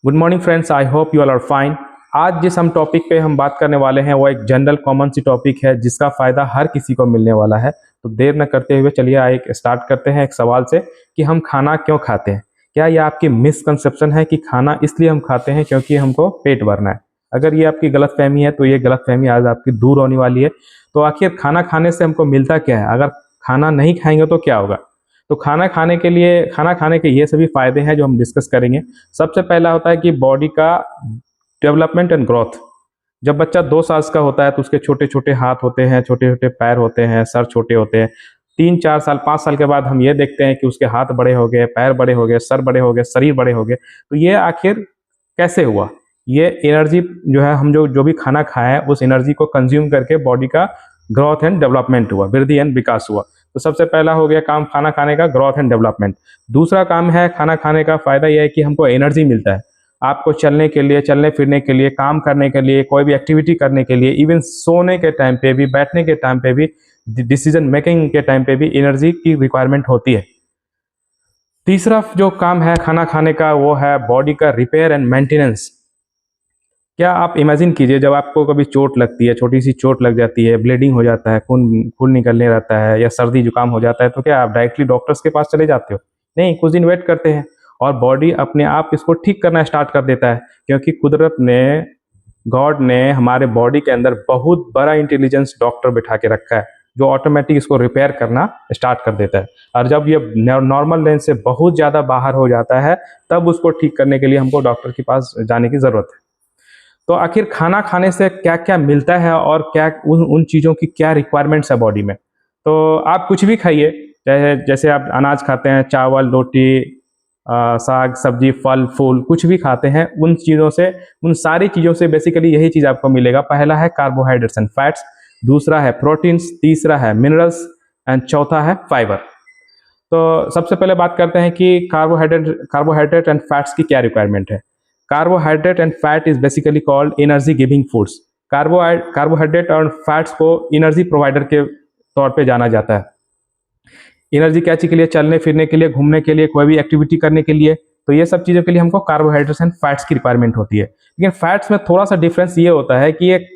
Good morning friends, I hope you all are fine. आज जिस हम टॉपिक पे हम बात करने वाले हैं वो एक जनरल कॉमन सी टॉपिक है जिसका फायदा हर किसी को मिलने वाला है। तो देर न करते हुए चलिए एक स्टार्ट करते हैं एक सवाल से कि हम खाना क्यों खाते हैं। क्या यह आपकी मिसकंसेप्शन है कि खाना इसलिए हम खाते हैं क्योंकि हमको पेट भरना है? अगर ये आपकी गलत फहमी है तो ये गलत फहमी आज आपकी दूर होने वाली है। तो आखिर खाना खाने से हमको मिलता क्या है? अगर खाना नहीं खाएंगे तो क्या होगा? तो खाना खाने के ये सभी फायदे हैं जो हम डिस्कस करेंगे। सबसे पहला होता है कि बॉडी का डेवलपमेंट एंड ग्रोथ। जब बच्चा 2 साल का होता है तो उसके छोटे छोटे हाथ होते हैं, छोटे छोटे पैर होते हैं, सर छोटे होते हैं। 3 4 साल 5 साल के बाद हम ये देखते हैं कि उसके हाथ बड़े हो गए, पैर बड़े हो गए, सर बड़े हो गए, शरीर बड़े हो गए। तो ये आखिर कैसे हुआ? ये एनर्जी जो है, हम जो जो भी खाना खाए उस एनर्जी को कंज्यूम करके बॉडी का ग्रोथ एंड डेवलपमेंट हुआ, वृद्धि एंड विकास हुआ। तो सबसे पहला हो गया काम खाना खाने का, ग्रोथ एंड डेवलपमेंट। दूसरा काम है खाना खाने का फायदा यह है कि हमको एनर्जी मिलता है। आपको चलने के लिए, चलने फिरने के लिए, काम करने के लिए, कोई भी एक्टिविटी करने के लिए, इवन सोने के टाइम पे भी, बैठने के टाइम पे भी, डिसीजन मेकिंग के टाइम पे भी एनर्जी की रिक्वायरमेंट होती है। तीसरा जो काम है खाना खाने का वो है बॉडी का रिपेयर एंड मेंटेनेंस। क्या आप इमेजिन कीजिए, जब आपको कभी चोट लगती है, छोटी सी चोट लग जाती है, ब्लीडिंग हो जाता है, खून खून निकलने रहता है, या सर्दी जुकाम हो जाता है, तो क्या आप डायरेक्टली डॉक्टर्स के पास चले जाते हो? नहीं, कुछ दिन वेट करते हैं और बॉडी अपने आप इसको ठीक करना स्टार्ट कर देता है। क्योंकि कुदरत ने, गॉड ने हमारे बॉडी के अंदर बहुत बड़ा इंटेलिजेंस डॉक्टर बिठा के रखा है जो ऑटोमेटिक इसको रिपेयर करना स्टार्ट कर देता है। और जब ये नॉर्मल रेंज से बहुत ज़्यादा बाहर हो जाता है तब उसको ठीक करने के लिए हमको डॉक्टर के पास जाने की ज़रूरत है। तो आखिर खाना खाने से क्या क्या मिलता है और क्या उन उन चीज़ों की क्या रिक्वायरमेंट्स है बॉडी में? तो आप कुछ भी खाइए, जैसे जैसे आप अनाज खाते हैं, चावल, रोटी, साग सब्जी, फल फूल, कुछ भी खाते हैं, उन चीज़ों से, उन सारी चीज़ों से बेसिकली यही चीज़ आपको मिलेगा। पहला है कार्बोहाइड्रेट्स एंड फैट्स, दूसरा है प्रोटीन्स, तीसरा है मिनरल्स एंड चौथा है फाइबर। तो सबसे पहले बात करते हैं कि कार्बोहाइड्रेट एंड फैट्स की क्या रिक्वायरमेंट है। Carbohydrate and fat is basically called energy giving foods. Carbohydrate और फैट्स को एनर्जी प्रोवाइडर के तौर पे जाना जाता है। एनर्जी क्या चीज़ के लिए? चलने फिरने के लिए, घूमने के लिए, कोई भी एक्टिविटी करने के लिए। तो ये सब चीज़ों के लिए हमको कार्बोहाइड्रेट्स एंड फैट्स की रिक्वायरमेंट होती है। लेकिन फैट्स में थोड़ा सा डिफरेंस ये होता है कि ये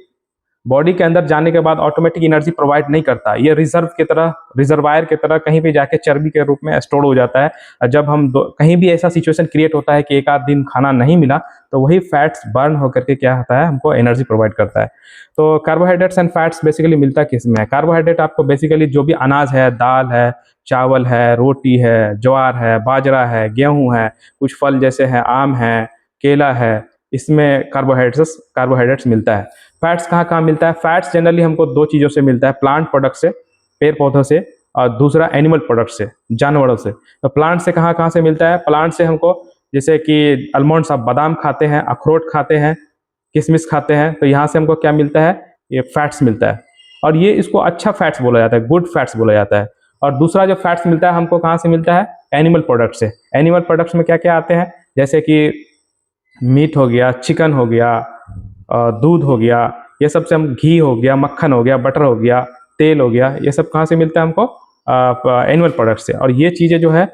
बॉडी के अंदर जाने के बाद ऑटोमेटिक एनर्जी प्रोवाइड नहीं करता। ये रिजर्वायर की तरह कहीं भी जाके चर्बी के रूप में स्टोर हो जाता है। और जब हम कहीं भी ऐसा सिचुएशन क्रिएट होता है कि एक आध दिन खाना नहीं मिला तो वही फैट्स बर्न होकर के क्या होता है, हमको एनर्जी प्रोवाइड करता है। तो कार्बोहाइड्रेट्स एंड फैट्स बेसिकली मिलता किस में है? कार्बोहाइड्रेट आपको बेसिकली जो भी अनाज है, दाल है, चावल है, रोटी है, ज्वार है, बाजरा है, गेहूं है, कुछ फल जैसे है, आम है, केला है, इसमें कार्बोहाइड्रेट्स मिलता है। फैट्स कहाँ कहाँ मिलता है? फैट्स जनरली हमको दो चीज़ों से मिलता है, प्लांट प्रोडक्ट से, पेड़ पौधों से, और दूसरा एनिमल प्रोडक्ट से, जानवरों से। तो प्लांट से कहाँ कहाँ से मिलता है? प्लांट से हमको, जैसे कि आलमंड्स, आप बादाम खाते हैं, अखरोट खाते हैं, किशमिश खाते हैं, तो यहाँ से हमको क्या मिलता है? ये फैट्स मिलता है। और ये इसको अच्छा फैट्स बोला जाता है, गुड फैट्स बोला जाता है। और दूसरा जो फैट्स मिलता है हमको कहाँ से मिलता है? एनिमल प्रोडक्ट से। एनिमल प्रोडक्ट्स में क्या क्या आते हैं? जैसे कि मीट हो गया, चिकन हो गया, दूध हो गया, ये सब से हम, घी हो गया, मक्खन हो गया, बटर हो गया, तेल हो गया, ये सब कहाँ से मिलता है हमको? एनिमल प्रोडक्ट से। और ये चीज़ें जो है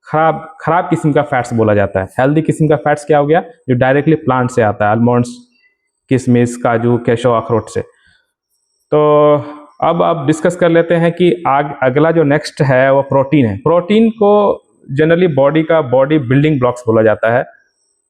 खराब खराब किस्म का फैट्स बोला जाता है। हेल्दी किस्म का फैट्स क्या हो गया? जो डायरेक्टली प्लांट से आता है, आलमंड्स, किशमिश, काजू, केशो, अखरोट से। तो अब डिस्कस कर लेते हैं कि अगला जो नेक्स्ट है वो प्रोटीन है। प्रोटीन को जनरली बॉडी बिल्डिंग ब्लॉक्स बोला जाता है।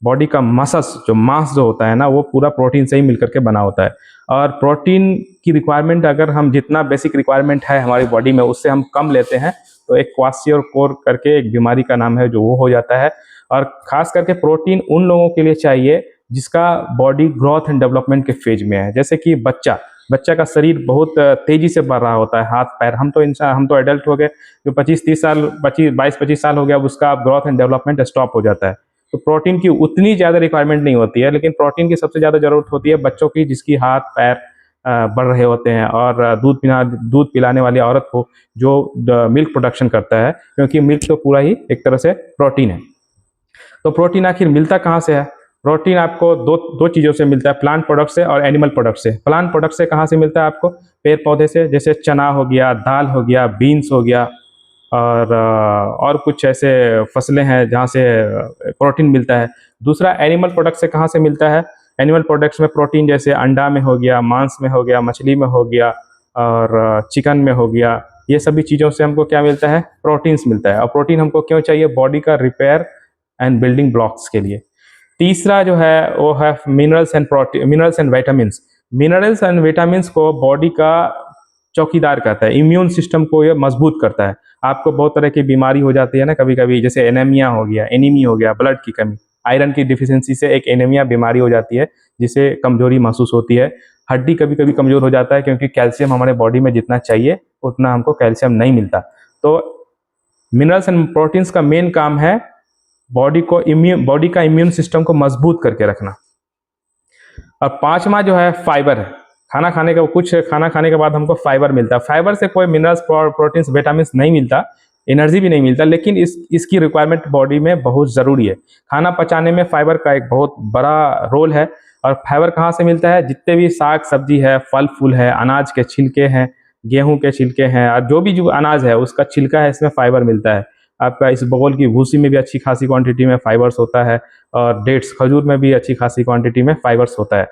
बॉडी का मसल्स, जो मांस जो होता है ना, वो पूरा प्रोटीन से ही मिलकर के बना होता है। और प्रोटीन की रिक्वायरमेंट, अगर हम जितना बेसिक रिक्वायरमेंट है हमारी बॉडी में उससे हम कम लेते हैं तो एक क्वाशियोर करके एक बीमारी का नाम है जो वो हो जाता है। और खास करके प्रोटीन उन लोगों के लिए चाहिए जिसका बॉडी ग्रोथ एंड डेवलपमेंट के फेज में है। जैसे कि बच्चा का शरीर बहुत तेजी से बढ़ रहा होता है, हाथ पैर, हम तो एडल्ट हो गए, जो 22-23 साल हो गया, अब उसका ग्रोथ एंड डेवलपमेंट स्टॉप हो जाता है। तो प्रोटीन की उतनी ज़्यादा रिक्वायरमेंट नहीं होती है, लेकिन प्रोटीन की सबसे ज़्यादा ज़रूरत होती है बच्चों की, जिसकी हाथ पैर बढ़ रहे होते हैं, और दूध पिलाने वाली औरत को जो मिल्क प्रोडक्शन करता है, क्योंकि मिल्क तो पूरा ही एक तरह से प्रोटीन है। तो प्रोटीन आखिर मिलता कहाँ से है? प्रोटीन आपको दो चीज़ों से मिलता है, प्लांट प्रोडक्ट से और एनिमल प्रोडक्ट से। प्लांट प्रोडक्ट से कहाँ से मिलता है आपको? पेड़ पौधे से, जैसे चना हो गया, दाल हो गया, बीन्स हो गया, और कुछ ऐसे फसलें हैं जहाँ से प्रोटीन मिलता है। दूसरा, एनिमल प्रोडक्ट से कहाँ से मिलता है? एनिमल प्रोडक्ट्स में प्रोटीन जैसे अंडा में हो गया, मांस में हो गया, मछली में हो गया और चिकन में हो गया। ये सभी चीज़ों से हमको क्या मिलता है? प्रोटीन्स मिलता है। और प्रोटीन हमको क्यों चाहिए? बॉडी का रिपेयर एंड बिल्डिंग ब्लॉक्स के लिए। तीसरा जो है वो है minerals and vitamins. Minerals and vitamins को बॉडी का चौकीदार कहता है, इम्यून सिस्टम को ये मजबूत करता है। आपको बहुत तरह की बीमारी हो जाती है ना कभी कभी, जैसे एनीमिया हो गया, एनीमी हो गया, ब्लड की कमी, आयरन की डिफिशियंसी से एक एनीमिया बीमारी हो जाती है जिसे कमजोरी महसूस होती है। हड्डी कभी कभी कमजोर हो जाता है क्योंकि कैल्शियम हमारे बॉडी में जितना चाहिए उतना हमको कैल्शियम नहीं मिलता। तो मिनरल्स एंड प्रोटीन्स का मेन काम है बॉडी का इम्यून सिस्टम को मजबूत करके रखना। और पांचवा जो है फाइबर है। खाना खाने के बाद हमको फाइबर मिलता है। फाइबर से कोई मिनरल्स, प्रोटीन्स, विटामिन नहीं मिलता, एनर्जी भी नहीं मिलता, लेकिन इसकी रिक्वायरमेंट बॉडी में बहुत ज़रूरी है। खाना पचाने में फाइबर का एक बहुत बड़ा रोल है। और फाइबर कहाँ से मिलता है? जितने भी साग सब्जी है, फल फूल है, अनाज के छिलके हैं, गेहूं के छिलके हैं, और जो अनाज है उसका छिलका है, इसमें फाइबर मिलता है। आपका इस बगोल की भूसी में भी अच्छी खासी क्वांटिटी में फाइबर्स होता है, और डेट्स, खजूर में भी अच्छी खासी क्वांटिटी में फाइबर्स होता है।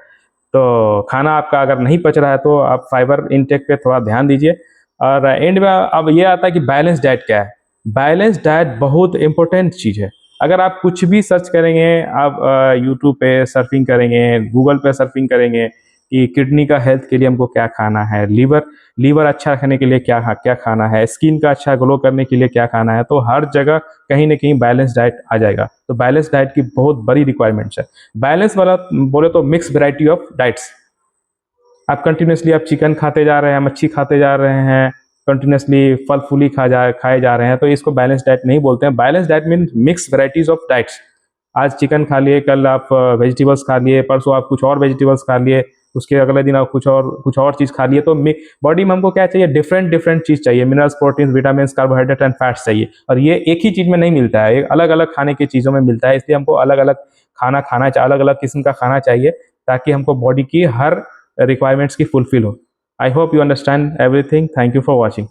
तो खाना आपका अगर नहीं पच रहा है तो आप फाइबर इनटेक पे थोड़ा ध्यान दीजिए। और एंड में अब ये आता है कि बैलेंस डाइट क्या है। बैलेंस डाइट बहुत इंपॉर्टेंट चीज़ है। अगर आप कुछ भी सर्च करेंगे, आप यूट्यूब पे सर्फिंग करेंगे, गूगल पे सर्फिंग करेंगे कि किडनी का हेल्थ के लिए हमको क्या खाना है, लीवर अच्छा रखने के लिए क्या खाना है, स्किन का अच्छा ग्लो करने के लिए क्या खाना है, तो हर जगह कहीं ना कहीं बैलेंस डाइट आ जाएगा। तो बैलेंस डाइट की बहुत बड़ी रिक्वायरमेंट्स है। बैलेंस वाला बोले तो मिक्स वैरायटी ऑफ डाइट्स। आप कंटिन्यूसली आप चिकन खाते जा रहे हैं, मच्छी खाते जा रहे हैं, कंटिन्यूसली फल फूली खाए जा रहे हैं, तो इसको बैलेंस डाइट नहीं बोलते हैं। Balance diet mean mix varieties of diets. आज चिकन खा लिए, कल आप वेजिटेबल्स खा लिए, परसों आप कुछ और वेजिटेबल्स खा लिए, उसके अगले दिन आप कुछ और चीज़ खा लिए। तो बॉडी में हमको क्या चाहिए? डिफरेंट चीज़ चाहिए। Minerals, protein, vitamin, carbohydrate and fats चाहिए। और ये एक ही चीज़ में नहीं मिलता है, अलग अलग खाने की चीज़ों में मिलता है। इसलिए हमको अलग अलग अलग अलग किस्म का खाना चाहिए ताकि हमको बॉडी की हर रिक्वायरमेंट्स की फुलफिल हो। आई hope you understand everything. Thank you for watching.